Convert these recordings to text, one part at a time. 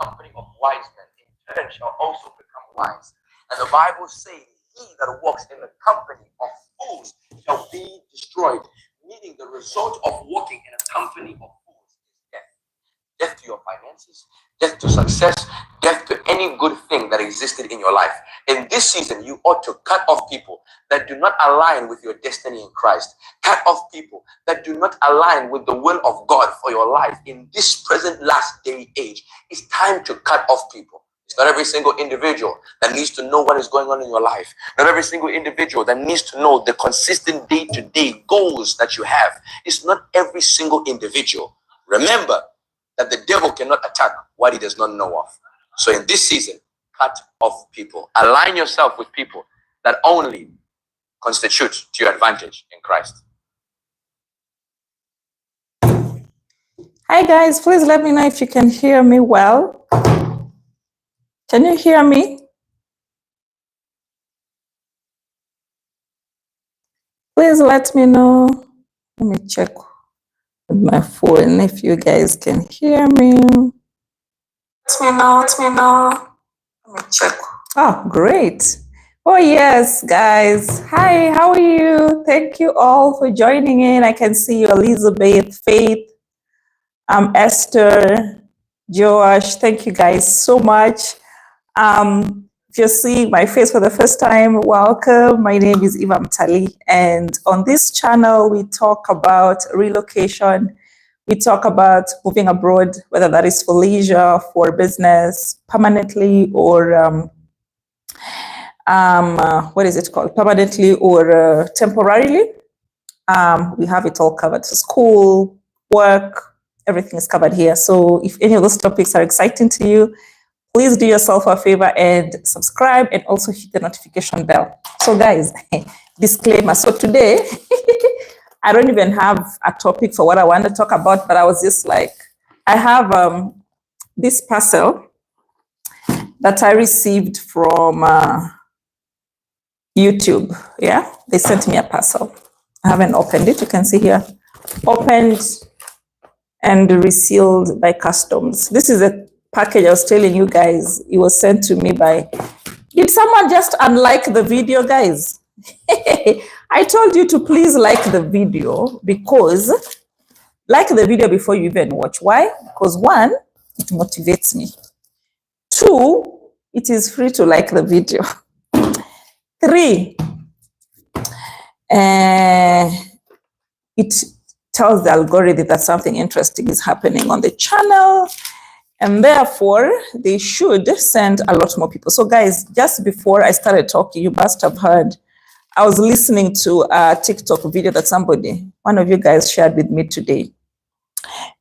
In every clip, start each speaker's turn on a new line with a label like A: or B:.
A: company of wise men, in turn shall also become wise. And the Bible says, he that walks in the company of fools shall be destroyed. Meaning the result of walking in a company of fools is death. Death to your finances, death to success, death to any good thing that existed in your life. In this season, you ought to cut off people that do not align with your destiny in Christ. Cut off people that do not align with the will of God for your life. In this present last day age, it's time to cut off people. It's not every single individual that needs to know what is going on in your life. Not every single individual that needs to know the consistent day-to-day goals that you have. It's not every single individual. Remember that the devil cannot attack what he does not know of. So in this season, cut off people. Align yourself with people that only constitute to your advantage in Christ.
B: Hi guys, please let me know if you can hear me well. Can you hear me? Please let me know. Let me check with my phone if you guys can hear me. Let me know. Let me check. Oh, great. Oh, yes, guys. Hi, how are you? Thank you all for joining in. I can see you, Elizabeth, Faith, Esther, Joash. Thank you guys so much. If you're seeing my face for the first time, welcome. My name is Eva Mtali, and on this channel, we talk about relocation. We talk about moving abroad, whether that is for leisure, for business, permanently, or what is it called? Permanently or temporarily. We have it all covered. So school, work, everything is covered here. So if any of those topics are exciting to you, please do yourself a favor and subscribe and also hit the notification bell. So guys, disclaimer. So today, I don't even have a topic for what I want to talk about, but I was just like, I have this parcel that I received from YouTube. Yeah, they sent me a parcel. I haven't opened it. You can see here, opened and resealed by customs. This is a package I was telling you guys. It was sent to me by, did someone just unlike the video, guys? I told you to please like the video, because like the video before you even watch. Why? Because one, it motivates me. Two, it is free to like the video. Three, it tells the algorithm that something interesting is happening on the channel, and therefore they should send a lot more people. So guys, just before I started talking, you must have heard, I was listening to a TikTok video that one of you guys shared with me today.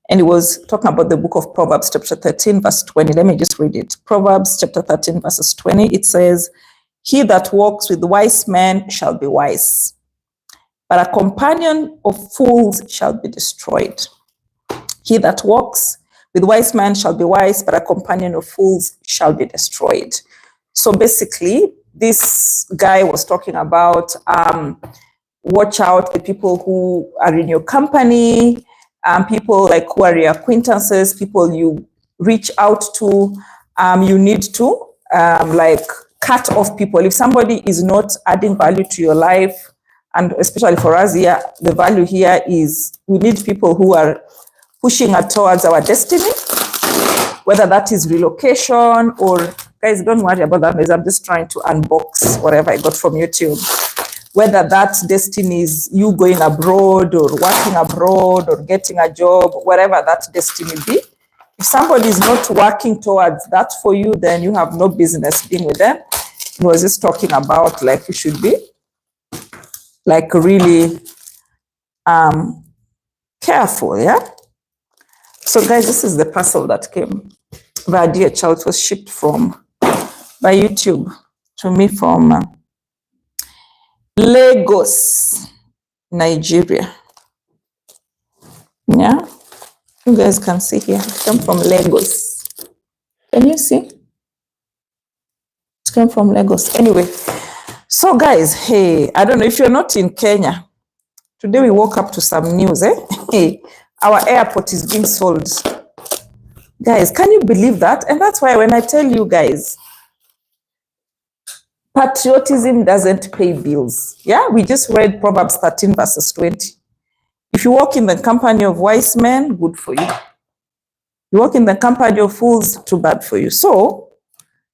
B: And it was talking about the book of Proverbs, chapter 13, verse 20. Let me just read it. Proverbs, chapter 13, verses 20. It says, "He that walks with wise men shall be wise, but a companion of fools shall be destroyed. He that walks with wise men shall be wise, but a companion of fools shall be destroyed." So basically, this guy was talking about watch out with people who are in your company, people like who are your acquaintances, people you reach out to. You need to like cut off people. If somebody is not adding value to your life, and especially for us here, the value here is we need people who are pushing us towards our destiny, whether that is relocation or, guys, don't worry about that, because I'm just trying to unbox whatever I got from YouTube. Whether that destiny is you going abroad or working abroad or getting a job, whatever that destiny be. If somebody is not working towards that for you, then you have no business being with them. He was just talking about like you should be like really careful, yeah? So guys, this is the parcel that came via DHL. It was shipped by YouTube to me from Lagos, Nigeria. Yeah, you guys can see here, it came from Lagos. Can you see? It came from Lagos. Anyway, so guys, hey, I don't know if you're not in Kenya. Today we woke up to some news, Hey, our airport is being sold. Guys, can you believe that? And that's why when I tell you guys, patriotism doesn't pay bills. Yeah, we just read Proverbs 13 verses 20. If you walk in the company of wise men, good for you. You walk in the company of fools, too bad for you. So,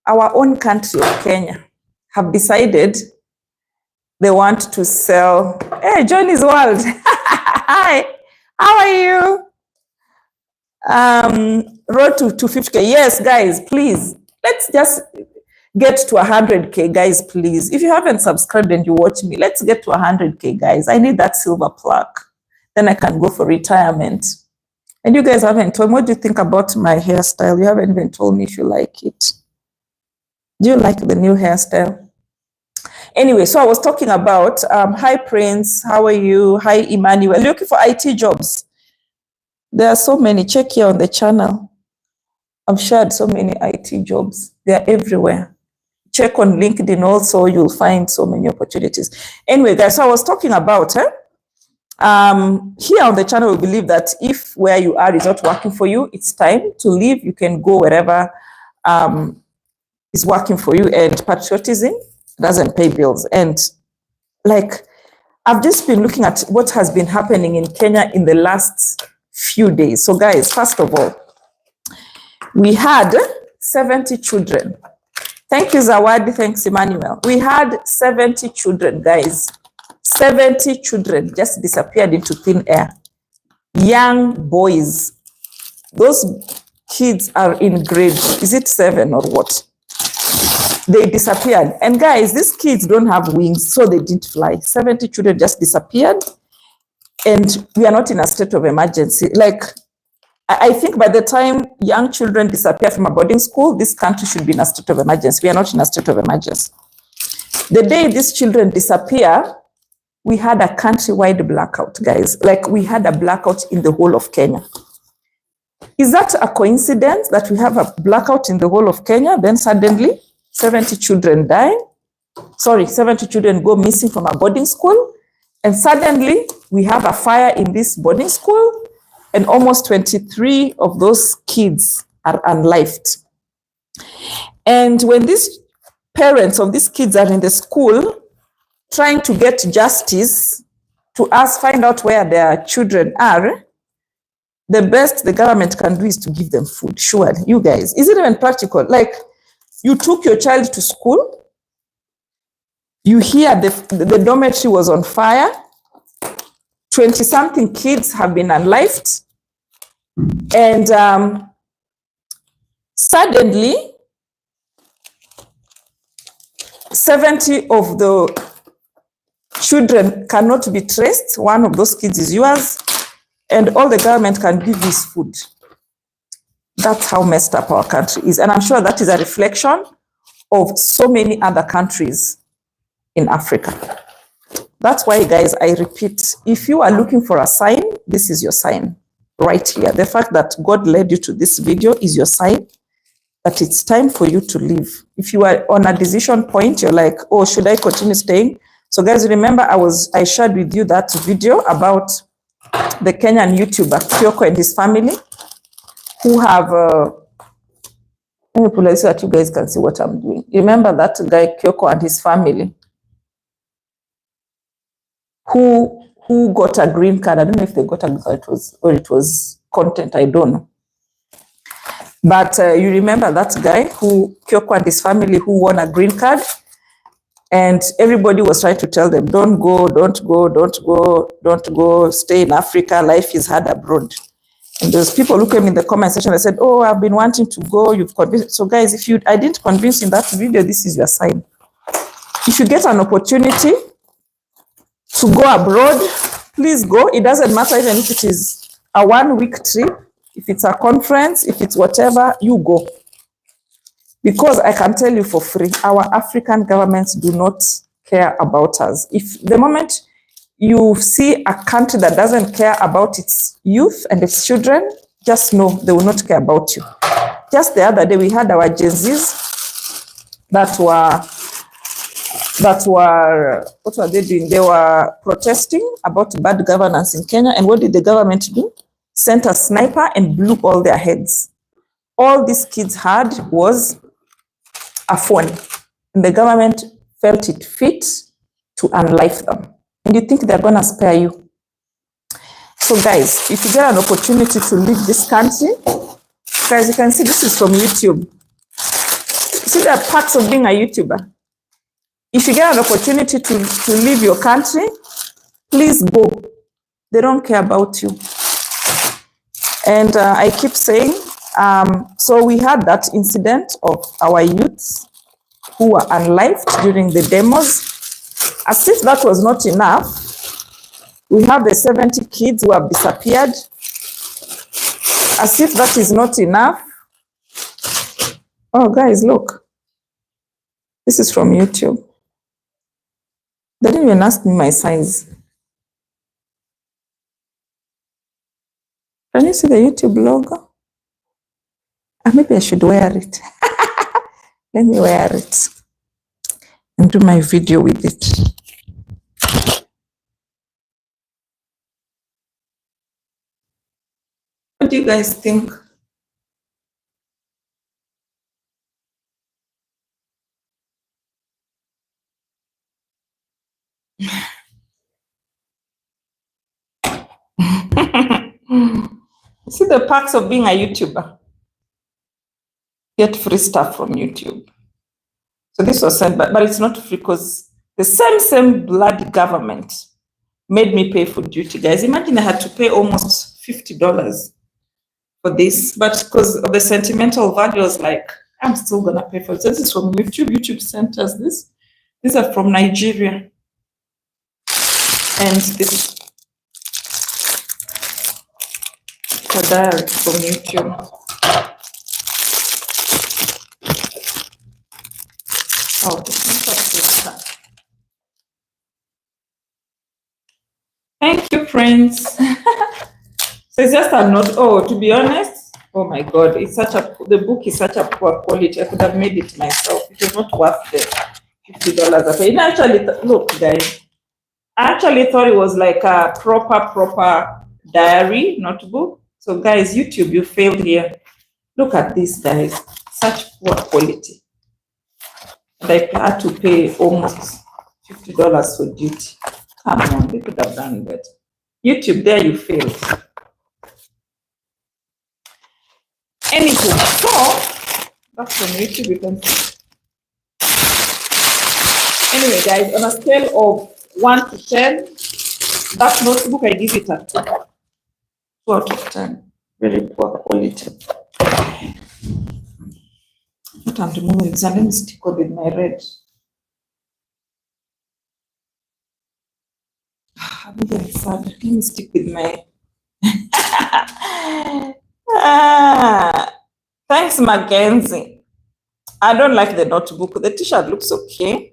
B: our own country of Kenya have decided they want to sell. Hey, Johnny's World. Hi, how are you? Road to 250K. Yes, guys, please. Let's just get to 100K, guys, please. If you haven't subscribed and you watch me, let's get to 100K, guys. I need that silver plaque. Then I can go for retirement. And you guys haven't told me, what do you think about my hairstyle? You haven't even told me if you like it. Do you like the new hairstyle? Anyway, so I was talking about, hi, Prince. How are you? Hi, Emmanuel. Looking for IT jobs. There are so many. Check here on the channel. I've shared so many IT jobs. They are everywhere. Check on LinkedIn also. You'll find so many opportunities. Anyway, guys, so I was talking about, here on the channel, we believe that if where you are is not working for you, it's time to leave. You can go wherever is working for you. And patriotism doesn't pay bills. And like, I've just been looking at what has been happening in Kenya in the last few days. So guys, first of all, we had 70 children. Thank you, Zawadi. Thanks, Emmanuel. We had 70 children, guys. 70 children just disappeared into thin air. Young boys. Those kids are in grade, is it 7 or what? They disappeared. And guys, these kids don't have wings, so they didn't fly. 70 children just disappeared. And we are not in a state of emergency. Like, I think by the time young children disappear from a boarding school, this country should be in a state of emergency. We are not in a state of emergency. The day these children disappear, we had a countrywide blackout, guys. Like, we had a blackout in the whole of Kenya. Is that a coincidence that we have a blackout in the whole of Kenya? Then suddenly 70 children die. 70 children go missing from a boarding school. And suddenly we have a fire in this boarding school. And almost 23 of those kids are unlived. And when these parents of these kids are in the school trying to get justice to find out where their children are, the best the government can do is to give them food. Sure, you guys, is it even practical? Like, you took your child to school, you hear the dormitory was on fire, 20-something kids have been unlived, and suddenly 70 of the children cannot be traced. One of those kids is yours, and all the government can give is food. That's how messed up our country is. And I'm sure that is a reflection of so many other countries in Africa. That's why, guys, I repeat, if you are looking for a sign, this is your sign right here. The fact that God led you to this video is your sign that it's time for you to leave. If you are on a decision point, you're like, oh, should I continue staying? So guys, remember I shared with you that video about the Kenyan YouTuber Kyoko and his family who have, let me pull it so that you guys can see what I'm doing. Remember that guy Kyoko and his family who got a green card. I don't know if they got a green card or it was content, I don't know. But you remember that guy Kyoko and his family who won a green card, and everybody was trying to tell them, don't go, don't go, don't go, don't go, stay in Africa, life is hard abroad. And those people who came in the comment section, they said, oh, I've been wanting to go, you've convinced. So guys, if I didn't convince you in that video, this is your sign. If you get an opportunity to go abroad, please go. It doesn't matter even if it is a 1-week trip, if it's a conference, if it's whatever, you go. Because I can tell you for free, our African governments do not care about us. If the moment you see a country that doesn't care about its youth and its children, just know they will not care about you. Just the other day, we had our Gen Zs that were, what were they doing? They were protesting about bad governance in Kenya. And what did the government do? Sent a sniper and blew all their heads. all these kids had was a phone. And the government felt it fit to unlife them. And you think they're going to spare you. So guys, if you get an opportunity to leave this country, guys, you can see this is from YouTube. See the perks of being a YouTuber. If you get an opportunity to leave your country, please go. They don't care about you. And I keep saying, so we had that incident of our youths who were unlived during the demos. As if that was not enough, we have the 70 kids who have disappeared. As if that is not enough. Oh, guys, look. This is from YouTube. They didn't even ask me my size. Can you see the YouTube logo? Maybe I should wear it. Let me wear it and do my video with it. What do you guys think? See the perks of being a YouTuber. Get free stuff from YouTube. So this was sent, but it's not free because the same bloody government made me pay for duty, guys. Imagine I had to pay almost $50 for this, but because of the sentimental value, I was like, I'm still gonna pay for it. So this is from YouTube. YouTube sent us this. These are from Nigeria. And this a diary from YouTube. Oh, thank you, friends. So it's just a note. Oh, to be honest, oh my God, the book is such a poor quality. I could have made it myself. It was not worth the $50 I paid. Actually, look, guys, I actually thought it was like a proper diary notebook. So guys, YouTube, you failed here. Look at this, guys. Such poor quality. And I had to pay almost $50 for duty. Come on, they could have done that. YouTube, there you failed. Anyway, so that's from YouTube, you can see. Anyway, guys, on a scale of 1 to 10, that notebook, I give it a 2. 2 out of 10. Very poor quality. What I'm removing is, let me stick with my red. I'm getting sad. Let me stick with my. Thanks, Mackenzie. I don't like the notebook. The t-shirt looks okay.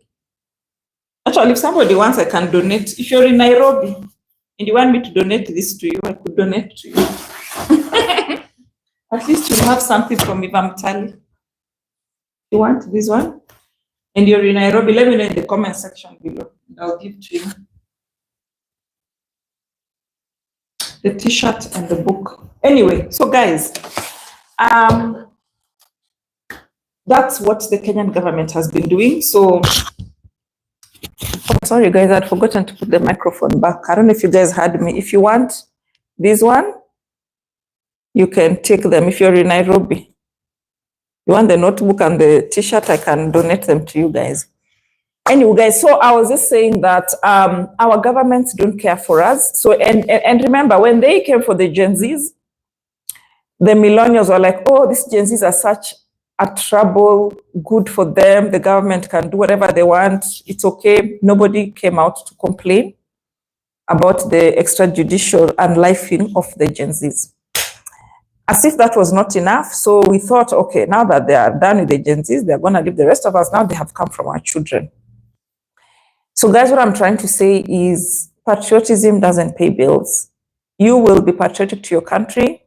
B: Actually, if somebody wants, I can donate. If you're in Nairobi and you want me to donate this to you, I could donate to you. At least you have something from Ivamtali. You want this one? And you're in Nairobi, let me know in the comment section below. And I'll give to you the t-shirt and the book. Anyway, so guys, that's what the Kenyan government has been doing. So, sorry guys, I'd forgotten to put the microphone back. I don't know if you guys heard me. If you want this one, you can take them. If you're in Nairobi, you want the notebook and the t-shirt, I can donate them to you guys. Anyway, guys, so I was just saying that our governments don't care for us. So, and remember, when they came for the Gen Zs, the millennials were like, oh, these Gen Zs are such a trouble, good for them. The government can do whatever they want. It's okay. Nobody came out to complain about the extrajudicial unlifing of the Gen Zs. As if that was not enough. So we thought, okay, now that they are done with the Gen Zs, they're going to leave the rest of us. Now they have come from our children. So guys, what I'm trying to say is patriotism doesn't pay bills. You will be patriotic to your country,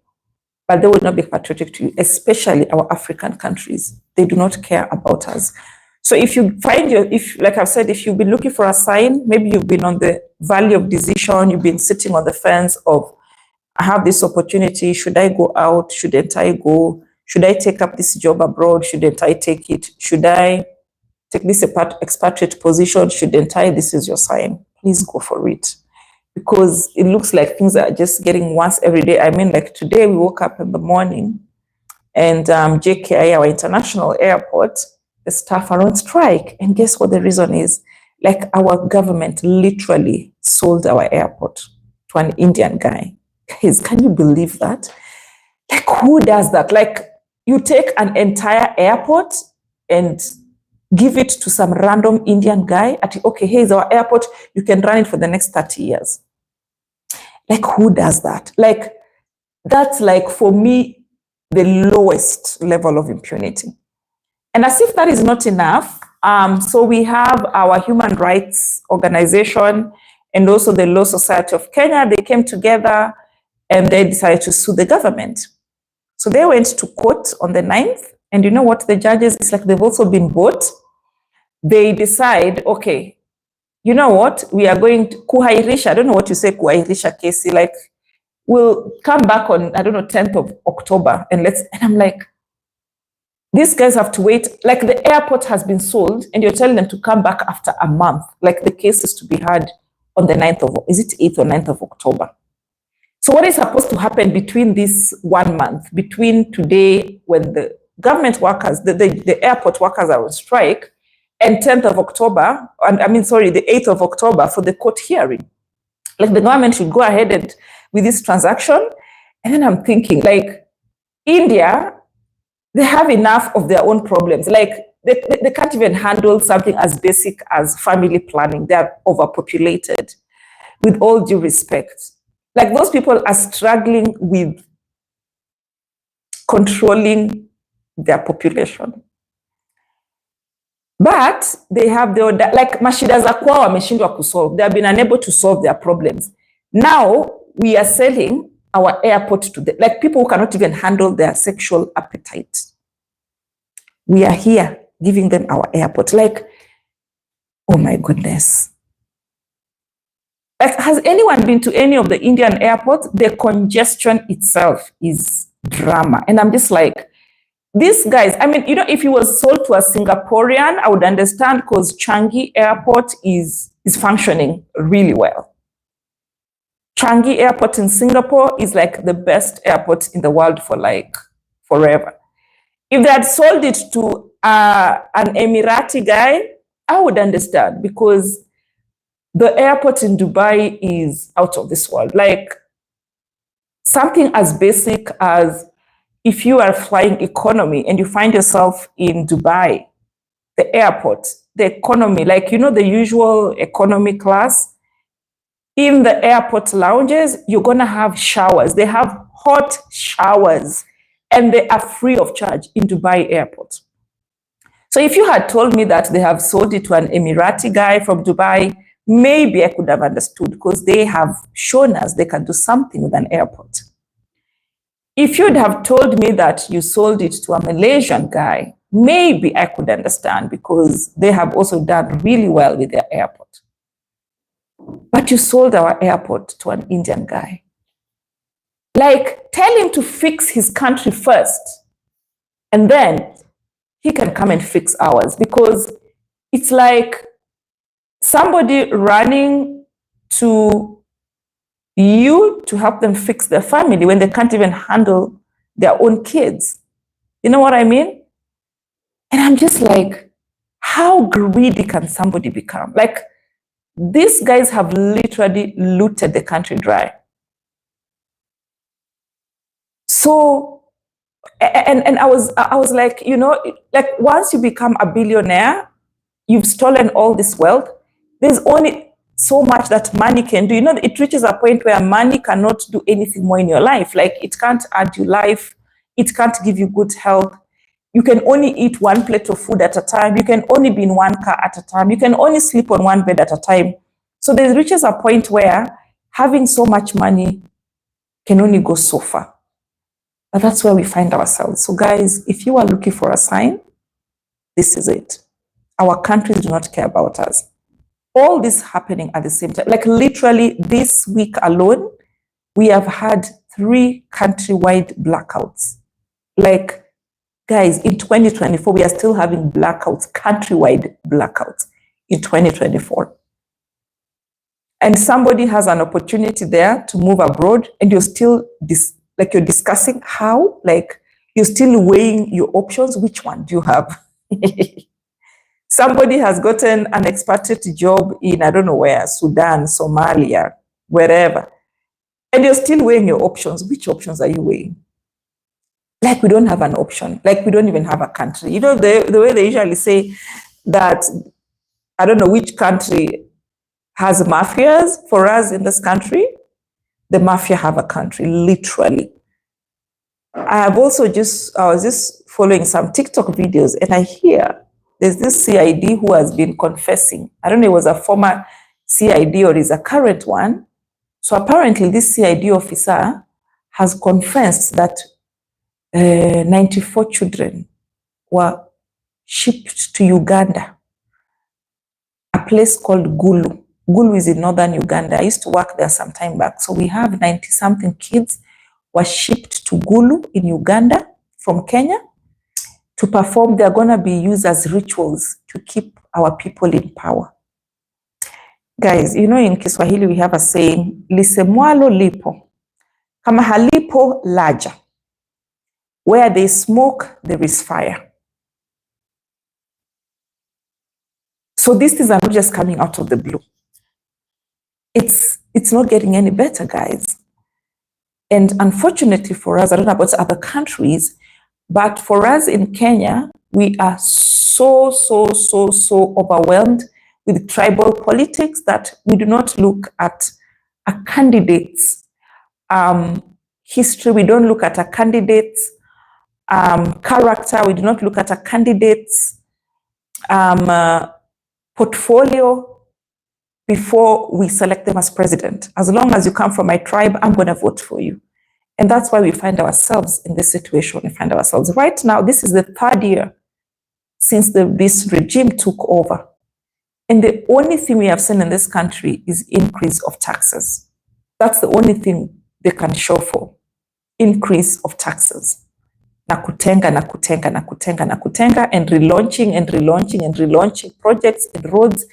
B: but they will not be patriotic to you, especially our African countries. They do not care about us. So if you find like I've said, if you've been looking for a sign, maybe you've been on the valley of decision, you've been sitting on the fence of, I have this opportunity, should I go out, shouldn't I go, should I take up this job abroad? Shouldn't I take it? Should I take this expatriate position? Shouldn't I? This is your sign. Please go for it. Because it looks like things are just getting worse every day. I mean, like today we woke up in the morning and JKI, our international airport, the staff are on strike. And guess what the reason is? Like our government literally sold our airport to an Indian guy. Guys, can you believe that? Like who does that? Like you take an entire airport and give it to some random Indian guy at, okay, here's our airport. You can run it for the next 30 years. Like who does that? Like that's like for me, the lowest level of impunity. And as if that is not enough, so we have our human rights organization and also the Law Society of Kenya. They came together and they decided to sue the government. So they went to court on the 9th. And you know what the judges, it's like they've also been bought. They decide, okay, you know what, we are going to kuhairisha, I don't know what you say, kuhairisha kesi, like we'll come back on, I don't know, 10th of October and I'm like, these guys have to wait, like the airport has been sold and you're telling them to come back after a month, like the case is to be heard on the 9th of, is it 8th or 9th of October? So what is supposed to happen between this 1 month, between today when the government workers, the airport workers are on strike, and 10th of October, and the 8th of October for the court hearing? Like the government should go ahead and with this transaction. And then I'm thinking, like, India, they have enough of their own problems. Like they can't even handle something as basic as family planning. They're overpopulated, with all due respect. Like those people are struggling with controlling their population. But they have the, like mashida za kwao wameshindwa kusolve. They have been unable to solve their problems. Now we are selling our airport to the, like people who cannot even handle their sexual appetite. We are here giving them our airport. Like, oh my goodness. Like, has anyone been to any of the Indian airports? The congestion itself is drama. And I'm just like, these guys, I mean, you know, if he was sold to a Singaporean, I would understand because Changi Airport is functioning really well. Changi Airport in Singapore is like the best airport in the world for like forever. If they had sold it to an Emirati guy, I would understand because the airport in Dubai is out of this world. Like something as basic as if you are flying economy and you find yourself in Dubai, the airport, the economy, like, you know, the usual economy class, in the airport lounges, you're going to have showers. They have hot showers and they are free of charge in Dubai airport. So if you had told me that they have sold it to an Emirati guy from Dubai, maybe I could have understood because they have shown us they can do something with an airport. If you'd have told me that you sold it to a Malaysian guy, maybe I could understand because they have also done really well with their airport. But you sold our airport to an Indian guy. Like, tell him to fix his country first, and then he can come and fix ours, because it's like somebody running to you to help them fix their family when they can't even handle their own kids. You know what I mean? And I'm just like, how greedy can somebody become? Like, these guys have literally looted the country dry. So, and I was like, you know, like once you become a billionaire, you've stolen all this wealth. There's only so much that money can do. You know, it reaches a point where money cannot do anything more in your life. Like, it can't add you life. It can't give you good health. You can only eat one plate of food at a time. You can only be in one car at a time. You can only sleep on one bed at a time. So there reaches a point where having so much money can only go so far. But that's where we find ourselves. So guys, if you are looking for a sign, this is it. Our countries do not care about us. All this happening at the same time. Like literally this week alone, we have had 3 countrywide blackouts. Like Guys, in 2024, we are still having blackouts, countrywide blackouts in 2024. And somebody has an opportunity there to move abroad, and you're still you're discussing how, like you're still weighing your options. Which one do you have? Somebody has gotten an expatriate job in, I don't know where, Sudan, Somalia, wherever. And you're still weighing your options. Which options are you weighing? Like we don't have an option. Like we don't even have a country. You know, the way they usually say that, I don't know which country has mafias. For us in this country, the mafia have a country, literally. I was just following some TikTok videos, and I hear there's this CID who has been confessing. I don't know, it was a former CID or is a current one. So apparently this CID officer has confessed that 94 children were shipped to Uganda, a place called Gulu. Gulu is in northern Uganda. I used to work there some time back. So we have 90-something kids were shipped to Gulu in Uganda from Kenya to perform. They're going to be used as rituals to keep our people in power. Guys, you know, in Kiswahili we have a saying, lisemwalo lipo, kama halipo laja. Where there is smoke, there is fire. So these things are not just coming out of the blue. It's not getting any better, guys. And unfortunately for us, I don't know about other countries, but for us in Kenya, we are so overwhelmed with tribal politics that we do not look at a candidate's history. We don't look at a candidate's character. We do not look at a candidate's portfolio before we select them as president. As long as you come from my tribe, I'm going to vote for you. And that's why we find ourselves in this situation. We find ourselves right now. This is the 3rd year since this regime took over. And the only thing we have seen in this country is increase of taxes. That's the only thing they can show for. Increase of taxes. Nakutenga, and relaunching projects and roads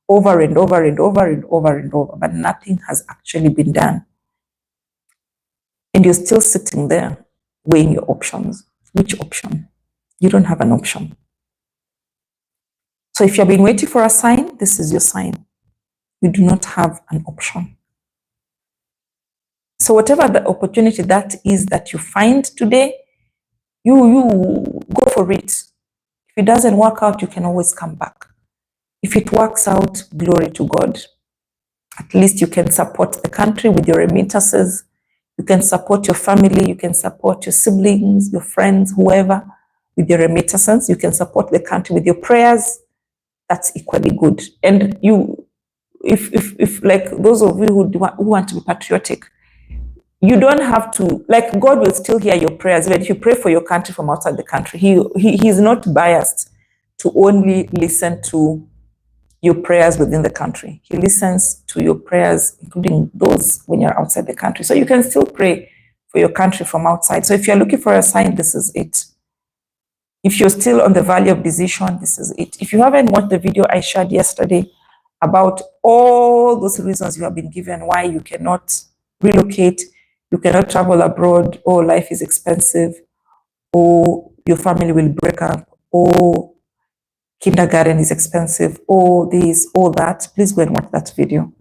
B: over and over. But nothing has actually been done. And you're still sitting there weighing your options. Which option? You don't have an option. So if you've been waiting for a sign, this is your sign. You do not have an option. So whatever the opportunity that is that you find today, you go for it. If it doesn't work out, you can always come back. If it works out, glory to God. At least you can support the country with your remittances. You can support your family. You can support your siblings, your friends, whoever, with your remittances. You can support the country with your prayers. That's equally good. And you, if like those of you who want to be patriotic, you don't have to, like God will still hear your prayers. Even if you pray for your country from outside the country, he's not biased to only listen to your prayers within the country. He listens to your prayers, including those when you're outside the country. So you can still pray for your country from outside. So if you're looking for a sign, this is it. If you're still on the valley of decision, this is it. If you haven't watched the video I shared yesterday about all those reasons you have been given why you cannot relocate, you cannot travel abroad, or life is expensive, or your family will break up, or kindergarten is expensive, or this, or that, please go and watch that video.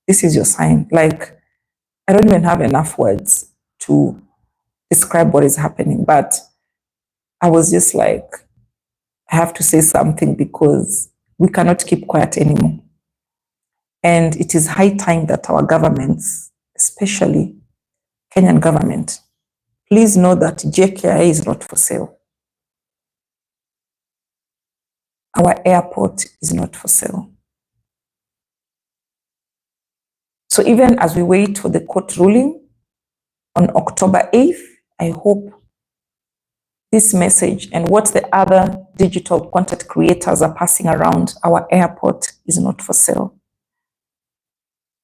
B: This is your sign. Like, I don't even have enough words to describe what is happening, but I was just like, I have to say something because we cannot keep quiet anymore. And it is high time that our governments, especially Kenyan government, please know that JKIA is not for sale. Our airport is not for sale. So even as we wait for the court ruling on October 8th, I hope this message and what the other digital content creators are passing around, our airport is not for sale.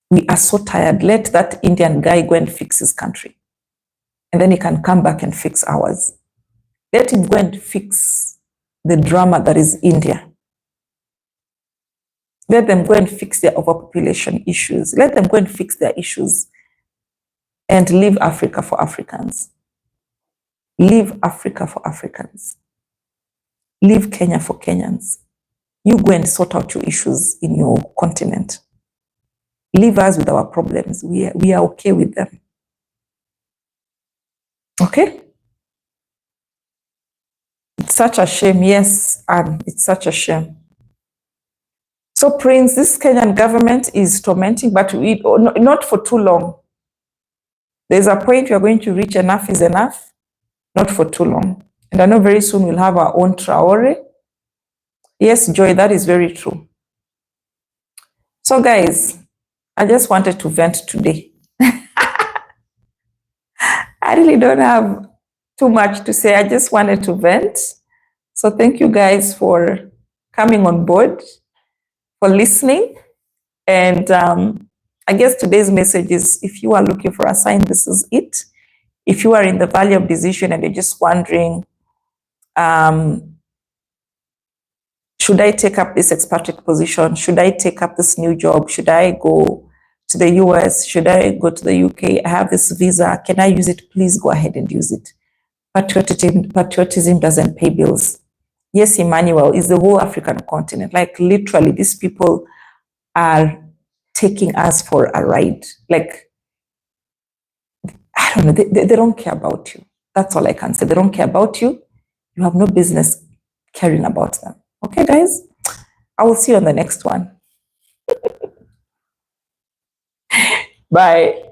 B: We are so tired. Let that Indian guy go and fix his country. And then he can come back and fix ours. Let him go and fix the drama that is India. Let them go and fix their overpopulation issues. Let them go and fix their issues and leave Africa for Africans. Leave Africa for Africans. Leave Kenya for Kenyans. You go and sort out your issues in your continent. Leave us with our problems. We are okay with them. Okay? It's such a shame. Yes, it's such a shame. So, Prince, this Kenyan government is tormenting, but not for too long. There's a point we are going to reach enough is enough, not for too long. And I know very soon we'll have our own Traore. Yes, Joy, that is very true. So, guys, I just wanted to vent today. I really don't have too much to say. I just wanted to vent. So thank you guys for coming on board, for listening. And I guess today's message is, if you are looking for a sign, this is it. If you are in the valley of decision and you're just wondering, should I take up this expatriate position? Should I take up this new job? Should I go to the US? Should I go to the UK? I have this visa. Can I use it? Please go ahead and use it. Patriotism doesn't pay bills. Yes, Emmanuel, is the whole African continent. Like literally, these people are taking us for a ride. Like, I don't know, they don't care about you. That's all I can say. They don't care about you. You have no business caring about them. Okay, guys? I will see you on the next one. Bye.